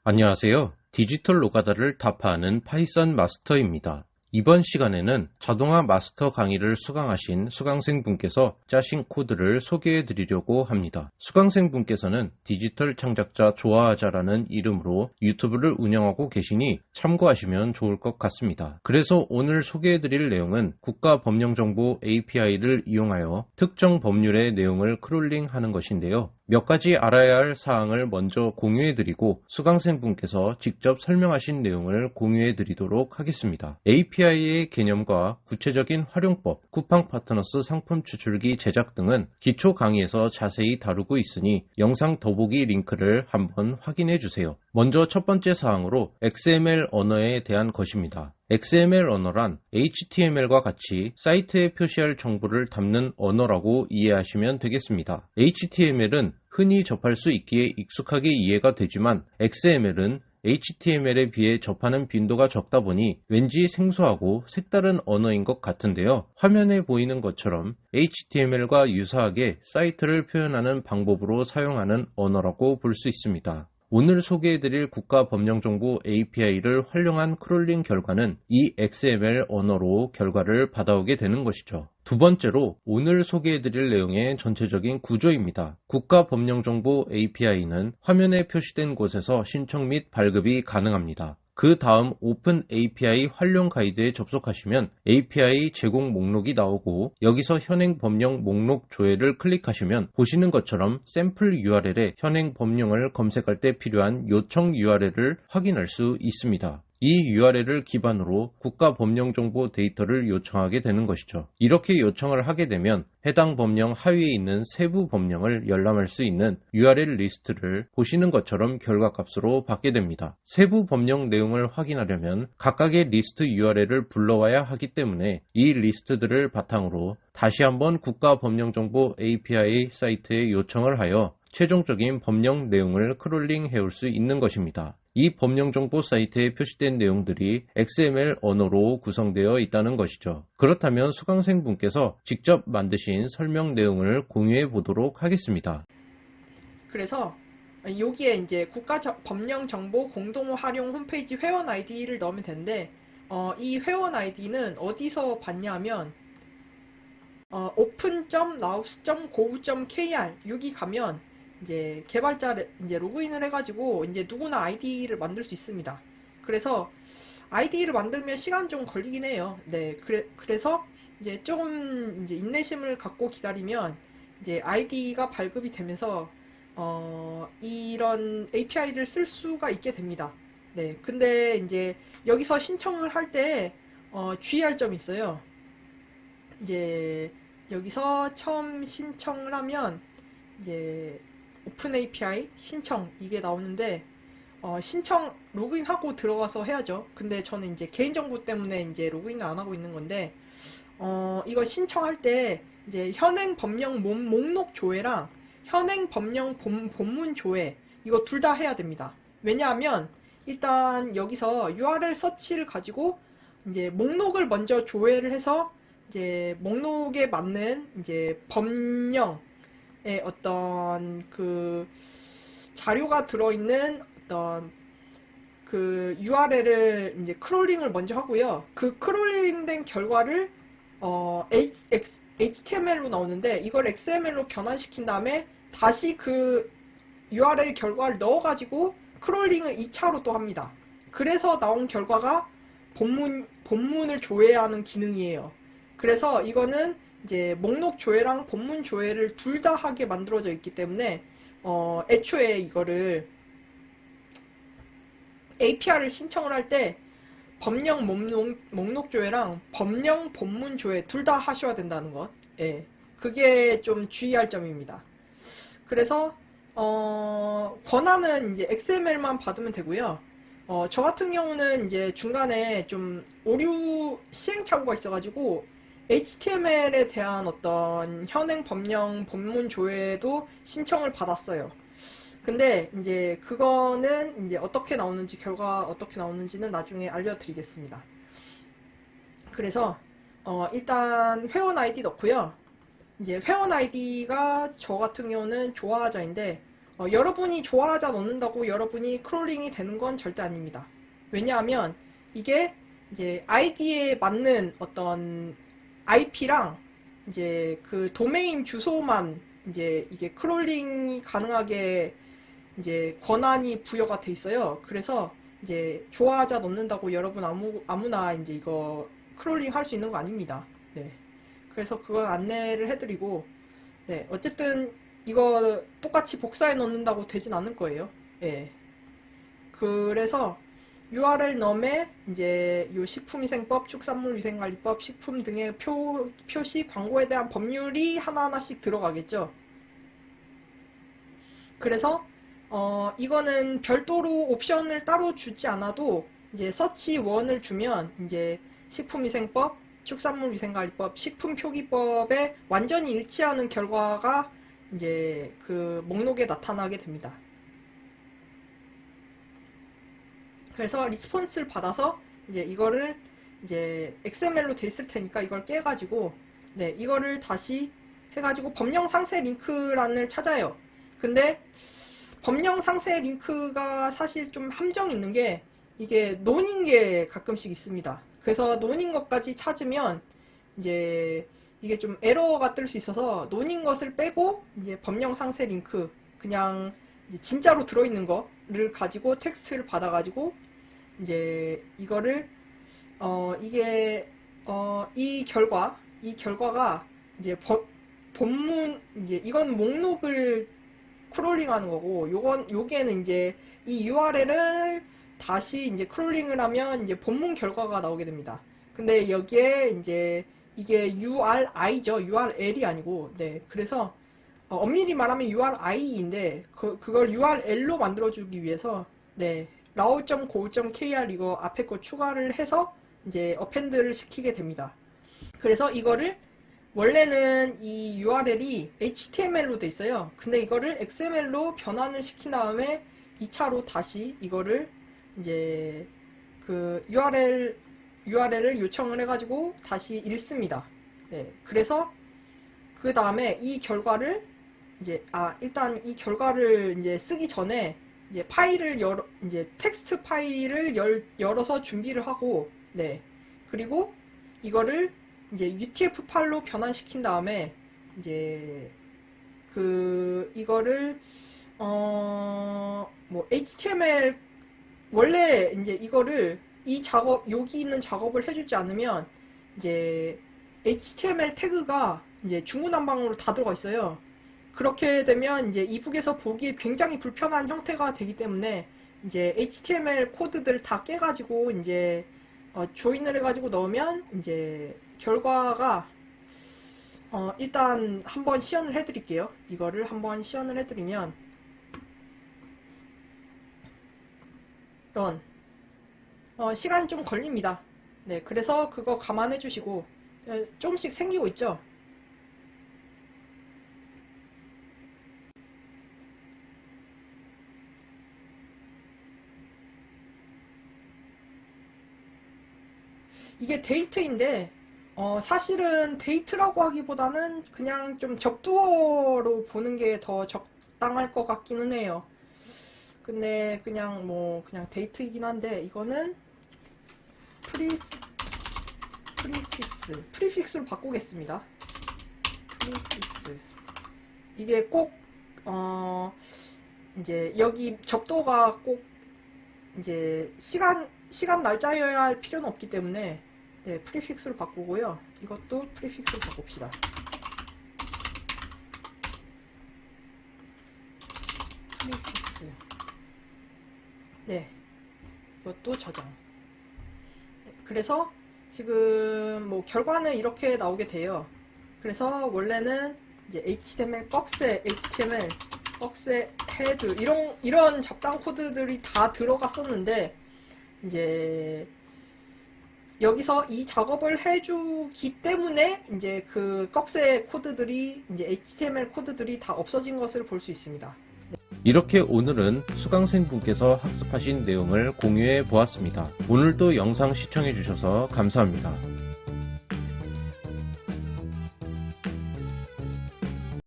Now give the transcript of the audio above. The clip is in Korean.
안녕하세요. 디지털 노가다를 타파하는 파이썬 마스터입니다. 이번 시간에는 자동화 마스터 강의를 수강하신 수강생분께서 짜신 코드를 소개해 드리려고 합니다. 수강생분께서는 디지털 창작자 좋아하자라는 이름으로 유튜브를 운영하고 계시니 참고하시면 좋을 것 같습니다. 그래서 오늘 소개해 드릴 내용은 국가법령정보 API를 이용하여 특정 법률의 내용을 크롤링하는 것인데요. 몇 가지 알아야 할 사항을 먼저 공유해 드리고 수강생분께서 직접 설명하신 내용을 공유해 드리도록 하겠습니다. API의 개념과 구체적인 활용법, 쿠팡 파트너스 상품 추출기 제작 등은 기초 강의에서 자세히 다루고 있으니 영상 더보기 링크를 한번 확인해 주세요. 먼저 첫 번째 사항으로 XML 언어에 대한 것입니다. XML 언어란 HTML과 같이 사이트에 표시할 정보를 담는 언어라고 이해하시면 되겠습니다. HTML은 흔히 접할 수 있기에 익숙하게 이해가 되지만 XML은 HTML에 비해 접하는 빈도가 적다 보니 왠지 생소하고 색다른 언어인 것 같은데요. 화면에 보이는 것처럼 HTML과 유사하게 사이트를 표현하는 방법으로 사용하는 언어라고 볼 수 있습니다. 오늘 소개해드릴 국가법령정보 API를 활용한 크롤링 결과는 이 XML 언어로 결과를 받아오게 되는 것이죠. 두 번째로 오늘 소개해드릴 내용의 전체적인 구조입니다. 국가법령정보 API는 화면에 표시된 곳에서 신청 및 발급이 가능합니다. 그 다음 오픈 API 활용 가이드에 접속하시면 API 제공 목록이 나오고 여기서 현행 법령 목록 조회를 클릭하시면 보시는 것처럼 샘플 URL에 현행 법령을 검색할 때 필요한 요청 URL을 확인할 수 있습니다. 이 URL을 기반으로 국가법령정보 데이터를 요청하게 되는 것이죠. 이렇게 요청을 하게 되면 해당 법령 하위에 있는 세부 법령을 열람할 수 있는 URL 리스트를 보시는 것처럼 결과값으로 받게 됩니다. 세부 법령 내용을 확인하려면 각각의 리스트 URL을 불러와야 하기 때문에 이 리스트들을 바탕으로 다시 한번 국가법령정보 API 사이트에 요청을 하여 최종적인 법령 내용을 크롤링 해올 수 있는 것입니다. 이 법령정보 사이트에 표시된 내용들이 XML 언어로 구성되어 있다는 것이죠. 그렇다면 수강생분께서 직접 만드신 설명 내용을 공유해 보도록 하겠습니다. 그래서 여기에 이제 국가법령정보 공동활용 홈페이지 회원 아이디를 넣으면 되는데 이 회원 아이디는 어디서 받냐면 open.laos.gov.kr 여기 가면 이제 개발자 이제 로그인을 해가지고 이제 누구나 아이디를 만들 수 있습니다. 그래서 아이디를 만들면 시간 좀 걸리긴 해요. 네, 그래서 이제 조금 이제 인내심을 갖고 기다리면 이제 아이디가 발급이 되면서 이런 API를 쓸 수가 있게 됩니다. 네, 근데 이제 여기서 신청을 할 때 주의할 점이 있어요. 이제 여기서 처음 신청을 하면 이제 오픈 API 신청 이게 나오는데 신청 로그인하고 들어가서 해야죠. 근데 저는 이제 개인정보 때문에 이제 로그인을 안 하고 있는 건데 이거 신청할 때 이제 현행 법령 목록 조회랑 현행 법령 본문 조회 이거 둘 다 해야 됩니다. 왜냐하면 일단 여기서 URL 서치를 가지고 이제 목록을 먼저 조회를 해서 이제 목록에 맞는 이제 법령 어떤 그 자료가 들어있는 어떤 그 URL을 이제 크롤링을 먼저 하고요. 그 크롤링된 결과를 HTML로 나오는데 이걸 XML로 변환시킨 다음에 다시 그 URL 결과를 넣어가지고 크롤링을 2차로 또 합니다. 그래서 나온 결과가 본문을 조회하는 기능이에요. 그래서 이거는 이제 목록 조회랑 본문 조회를 둘 다 하게 만들어져 있기 때문에 애초에 이거를 API를 신청을 할 때 법령 목록 조회랑 법령 본문 조회 둘 다 하셔야 된다는 것. 예. 그게 좀 주의할 점입니다. 그래서 권한은 이제 XML만 받으면 되고요. 저 같은 경우는 이제 중간에 좀 오류 시행착오가 있어가지고 HTML에 대한 어떤 현행 법령 본문 조회도 신청을 받았어요. 근데 이제 그거는 이제 어떻게 나오는지 결과 어떻게 나오는지는 나중에 알려드리겠습니다. 그래서 일단 회원 아이디 넣고요. 이제 회원 아이디가 저 같은 경우는 좋아하자인데 여러분이 좋아하자 넣는다고 여러분이 크롤링이 되는 건 절대 아닙니다. 왜냐하면 이게 이제 아이디에 맞는 어떤 IP랑 이제 그 도메인 주소만 이제 이게 크롤링이 가능하게 이제 권한이 부여가 돼 있어요. 그래서 이제 좋아하자 넣는다고 여러분 아무나 이제 이거 크롤링 할 수 있는 거 아닙니다. 네. 그래서 그걸 안내를 해드리고, 네. 어쨌든 이거 똑같이 복사해 넣는다고 되진 않을 거예요. 예. 그래서 URL 넘에 이제 요 식품위생법, 축산물위생관리법, 식품 등의 표시, 광고에 대한 법률이 하나하나씩 들어가겠죠. 그래서 이거는 별도로 옵션을 따로 주지 않아도 이제 서치 1을 주면 이제 식품위생법, 축산물위생관리법, 식품표기법에 완전히 일치하는 결과가 이제 그 목록에 나타나게 됩니다. 그래서 리스폰스를 받아서 이제 이거를 이제 XML로 돼 있을 테니까 이걸 깨가지고 네, 이거를 다시 해가지고 법령 상세 링크란을 찾아요. 근데 법령 상세 링크가 사실 좀 함정이 있는 게 이게 논인 게 가끔씩 있습니다. 그래서 논인 것까지 찾으면 이제 이게 좀 에러가 뜰 수 있어서 논인 것을 빼고 이제 법령 상세 링크 그냥 이제 진짜로 들어있는 거를 가지고 텍스트를 받아가지고 이제 이거를 이게 이 결과가 이제 본문 이제 이건 목록을 크롤링하는 거고 요게는 이제 이 URL을 다시 이제 크롤링을 하면 이제 본문 결과가 나오게 됩니다. 근데 여기에 이제 이게 URI죠. URL이 아니고 네 그래서 엄밀히 말하면 URI인데 그걸 URL로 만들어주기 위해서 네 raw.go.kr 이거 앞에 거 추가를 해서 이제 어펜드를 시키게 됩니다. 그래서 이거를 원래는 이 URL이 HTML로 돼 있어요. 근데 이거를 XML로 변환을 시킨 다음에 2차로 다시 이거를 이제 그 URL을 요청을 해가지고 다시 읽습니다. 네, 그래서 그 다음에 이 결과를 이제 일단 이 결과를 이제 쓰기 전에 이제 파일을 이제 텍스트 파일을 열어서 준비를 하고 네 그리고 이거를 이제 UTF 파일로 변환시킨 다음에 이제 그 이거를 뭐 HTML 원래 이제 이거를 이 작업 여기 있는 작업을 해주지 않으면 이제 HTML 태그가 이제 중구난방으로 다 들어가 있어요. 그렇게 되면 이제 이북에서 보기에 굉장히 불편한 형태가 되기 때문에 이제 HTML 코드들 다 깨가지고 이제 조인을 해가지고 넣으면 이제 결과가 일단 한번 시연을 해드릴게요. 이거를 한번 시연을 해드리면 이런 시간 좀 걸립니다. 네, 그래서 그거 감안해 주시고 조금씩 생기고 있죠. 이게 데이트인데 사실은 데이트라고 하기보다는 그냥 좀 적두어로 보는 게 더 적당할 것 같기는 해요. 근데 그냥 그냥 데이트이긴 한데 이거는 프리픽스로 바꾸겠습니다. 프리픽스 이게 꼭 이제 여기 적도가 꼭 이제 시간 날짜여야 할 필요는 없기 때문에 네, 프리픽스로 바꾸고요. 이것도 프리픽스로 바꿉시다. 프리픽스 네, 이것도 저장. 네, 그래서 지금 뭐 결과는 이렇게 나오게 돼요. 그래서 원래는 이제 HTML 꺽쇠, HTML 꺽쇠 헤드 이런 잡다한 코드들이 다 들어갔었는데 이제 여기서 이 작업을 해주기 때문에 이제 그 꺽쇠 코드들이 이제 HTML 코드들이 다 없어진 것을 볼 수 있습니다. 이렇게 오늘은 수강생분께서 학습하신 내용을 공유해 보았습니다. 오늘도 영상 시청해 주셔서 감사합니다.